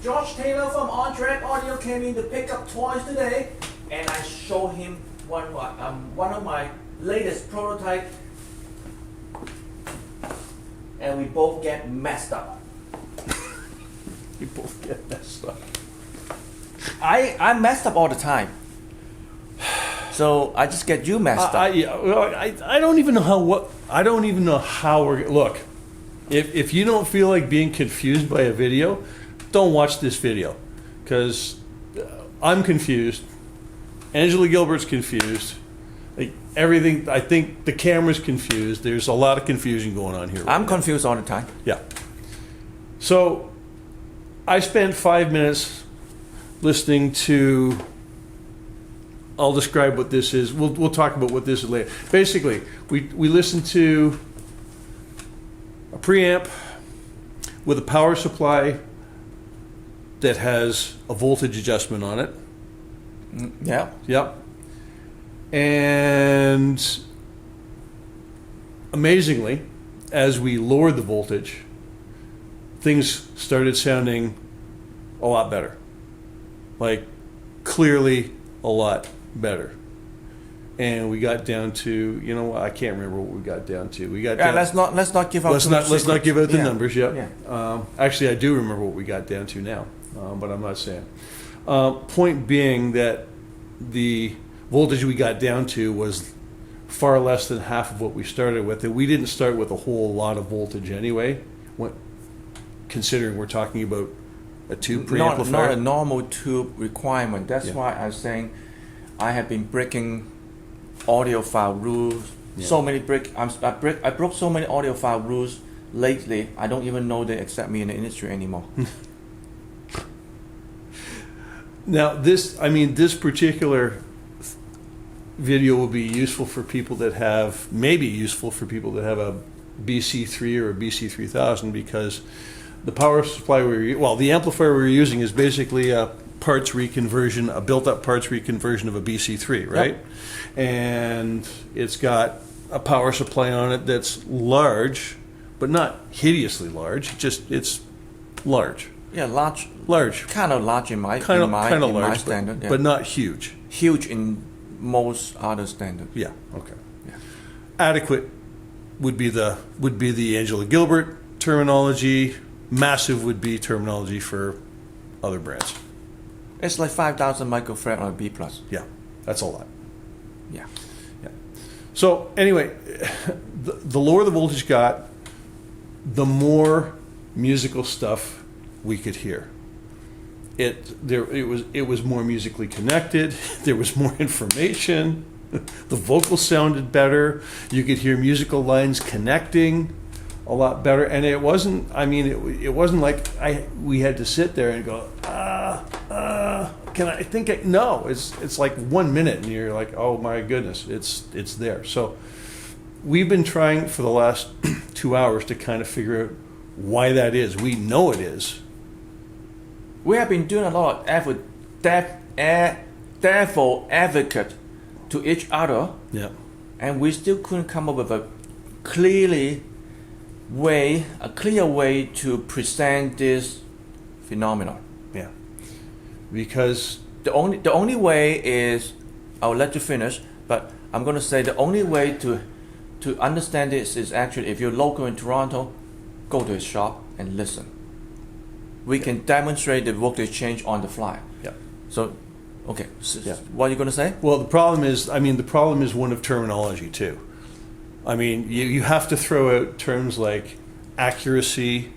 George Taylor from Entracte Audio came in to pick up toys today, and I showed him one of my latest prototype, and we both get messed up. We both get messed up. I messed up all the time. So I just get you messed up. I don't even know how we're look. If you don't feel like being confused by a video, don't watch this video, because I'm confused. Angela-Gilbert's confused. Like everything, I think the camera's confused. There's a lot of confusion going on here. I'm confused all the time. Yeah. So I spent 5 minutes listening to. I'll describe what this is. We'll talk about what this is later. Basically, we listened to a preamp with a power supply that has a voltage adjustment on it. Yeah. Yep. And amazingly, as we lowered the voltage, things started sounding a lot better. Like, clearly a lot better. And we got down to, you know, I can't remember what we got down to. We got down, let's not give out. let's not give out the numbers yet. Yeah. Actually, I do remember what we got down to now, but I'm not saying. Point being that the voltage we got down to was far less than half of what we started with. And we didn't start with a whole lot of voltage anyway, considering we're talking about a tube preamplifier. Not a normal tube requirement. That's why I'm saying I have been breaking audiophile rules. Yeah. So many I broke so many audiophile rules lately. I don't even know they accept me in the industry anymore. Now, this particular video will be useful for people that have, maybe useful for people that have a BC3 or a BC3000, because the power supply the amplifier we're using is basically a parts reconversion, a built-up parts reconversion of a BC3, right? Yep. And it's got a power supply on it that's large, but not hideously large. It's large. Yeah, large. Large. Kind of large in my standard, but not huge. Huge in most other standards. Yeah. Okay. Yeah. Adequate would be the Angela-Gilbert terminology. Massive would be terminology for other brands. It's like 5,000 microfarad on a B+. Yeah, that's a lot. Yeah. Yeah. So anyway, the lower the voltage got, the more musical stuff we could hear. It was more musically connected. There was more information. The vocals sounded better. You could hear musical lines connecting a lot better, and it wasn't. I mean, it wasn't like we had to sit there and go, can I think? No, it's like 1 minute, and you're like, oh my goodness, it's there. So we've been trying for the last 2 hours to kind of figure out why that is. We know it is. We have been doing a lot of effort, therefore advocate to each other. Yeah. And we still couldn't come up with a clear way to present this phenomenon. Yeah. Because the only way is, I'll let you finish, but I'm going to say the only way to understand this is actually, if you're local in Toronto, go to his shop and listen. We can demonstrate the voltage change on the fly. Yeah. So, okay. What are you going to say? Well, the problem is one of terminology too. I mean, you have to throw out terms like accuracy.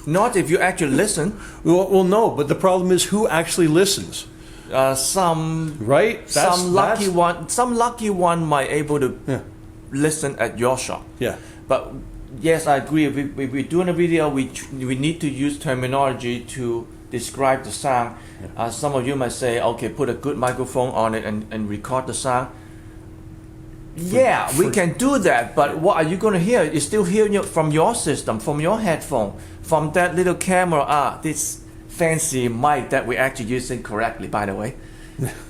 Not if you actually listen. Well, no, but the problem is who actually listens. Some lucky one might able to listen at your shop. Yeah. But yes, I agree. If we're doing a video, we need to use terminology to describe the sound. Yeah. Some of you might say, okay, put a good microphone on it and record the sound. We can do that, but what are you going to hear? You're still hearing it from your system, from your headphone, from that little camera. This fancy mic that we're actually using correctly, by the way.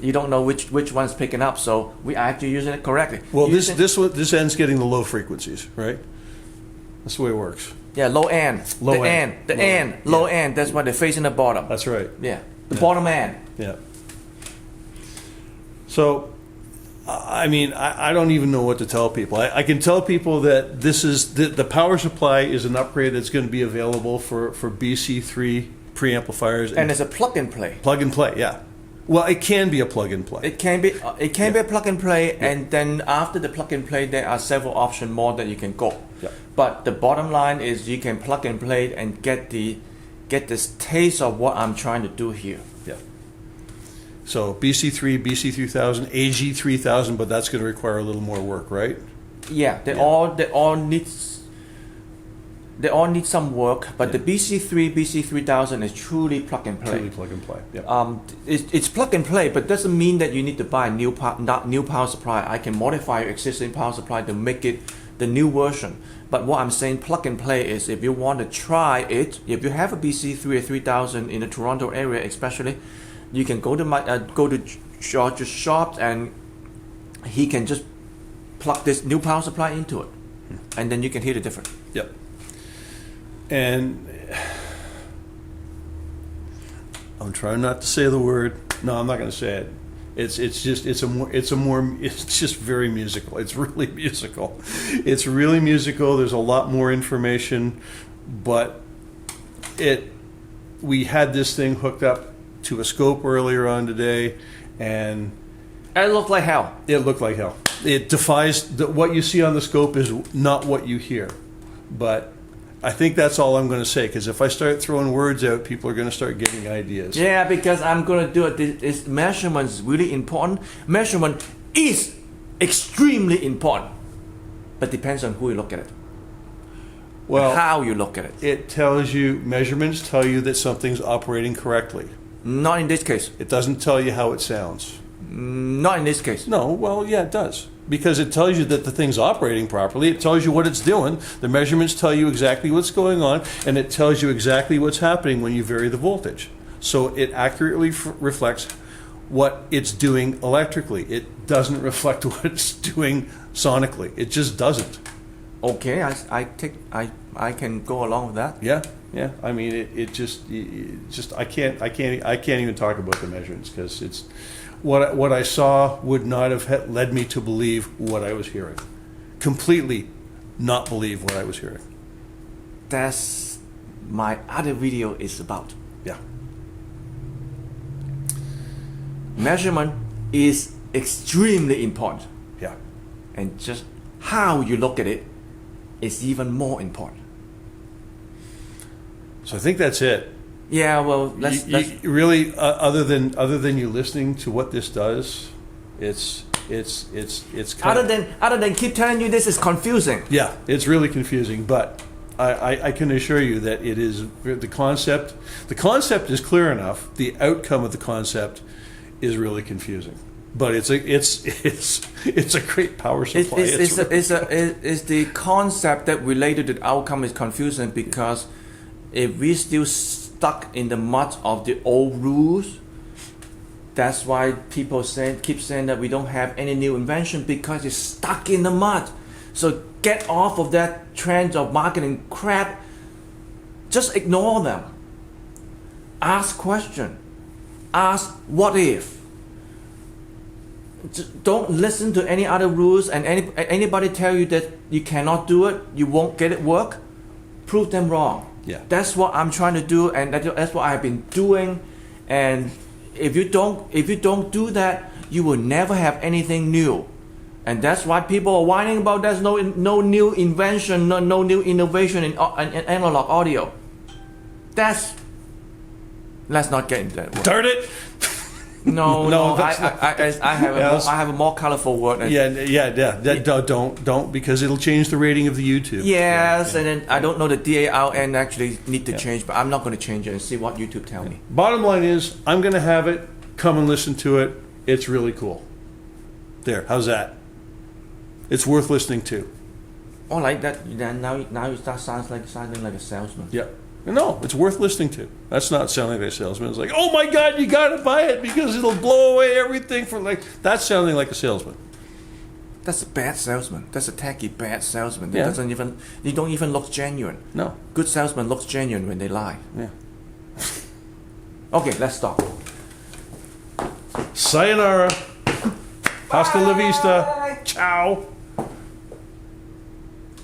You don't know which one's picking up, so we are actually using it correctly. Well, this end's getting the low frequencies, right? That's the way it works. Yeah, low end. Low the end. end. The Low end. end. Low Yeah. end. That's why they're facing the bottom. That's right. Yeah. The Yeah. bottom end. Yeah. So, I mean, I don't even know what to tell people. I can tell people that this is the power supply is an upgrade that's going to be available for BC3 preamplifiers. And it's a plug and play. Plug and play, yeah. Well, it can be a plug and play. It can be be a plug and play, and then after the plug and play, there are several options more that you can go. Yeah. But the bottom line is you can plug and play and get this taste of what I'm trying to do here. Yeah. So BC3, BC3000, AG3000, but that's going to require a little more work, right? Yeah, they all need some work, but the BC3, BC3000 is truly plug and play. Truly plug and play. Yeah. It's plug and play, but doesn't mean that you need to buy a new power supply. I can modify your existing power supply to make it the new version. But what I'm saying, plug and play, is if you want to try it, if you have a BC3 or 3000 in the Toronto area, especially, you can go to George's shop and he can just plug this new power supply into it, and then you can hear the difference. Yep. And I'm trying not to say the word. No, I'm not going to say it. It's just very musical. It's really musical. It's really musical. There's a lot more information, but we had this thing hooked up to a scope earlier on today, and it looked like hell. It looked like hell. It defies what you see on the scope is not what you hear. But I think that's all I'm going to say, because if I start throwing words out, people are going to start getting ideas. Yeah, because I'm going to do it. This measurement is really important. Measurement is extremely important, but depends on who you look at it. Well, how you look at it. It tells you, measurements tell you that something's operating correctly. Not in this case. It doesn't tell you how it sounds. Not in this case. No, well, yeah, it does. Because it tells you that the thing's operating properly. It tells you what it's doing. The measurements tell you exactly what's going on, and it tells you exactly what's happening when you vary the voltage. So it accurately reflects what it's doing electrically. It doesn't reflect what it's doing sonically. It just doesn't. Okay, I can go along with that. Yeah. Yeah, I mean, I can't even talk about the measurements, because it's what I saw would not have led me to believe what I was hearing. Completely not believe what I was hearing. That's my other video is about. Yeah. Measurement is extremely important. Yeah. And just how you look at it is even more important. So I think that's it. Yeah, well, let's really, other than you listening to what this does, it's kind other than keep telling you this is confusing. Yeah, it's really confusing, but I can assure you that it is the concept. The concept is clear enough. The outcome of the concept is really confusing. But it's a great power supply. It's the concept that related to the outcome is confusing, because if we still stuck in the mud of the old rules, that's why people keep saying that we don't have any new invention, because it's stuck in the mud. So get off of that trend of marketing crap. Just ignore them. Ask question. Ask what if. Just don't listen to any other rules, and anybody tell you that you cannot do it, you won't get it work. Prove them wrong. Yeah. That's what I'm trying to do, and that's what I've been doing. And if you don't do that, you will never have anything new. And that's why people are whining about there's no new invention, no new innovation in analog audio. Let's not get into that word. Darn it! No, I have a more colorful word. Don't, because it'll change the rating of the YouTube. Yes, and then I don't know the DARN actually need to change, but I'm not going to change it and see what YouTube tell me. Bottom line is, I'm going to have it. Come and listen to it. It's really cool. There, how's that? It's worth listening to. Oh, like that. Now it sounding like a salesman. Yeah. No, it's worth listening to. That's not sounding like a salesman. It's like, oh my God, you got to buy it because it'll blow away everything. That's sounding like a salesman. That's a bad salesman. That's a tacky bad salesman. That Yeah. doesn't even. They don't even look genuine. No. Good salesman looks genuine when they lie. Yeah. Okay, let's stop. Sayonara. Hasta la vista. Ciao.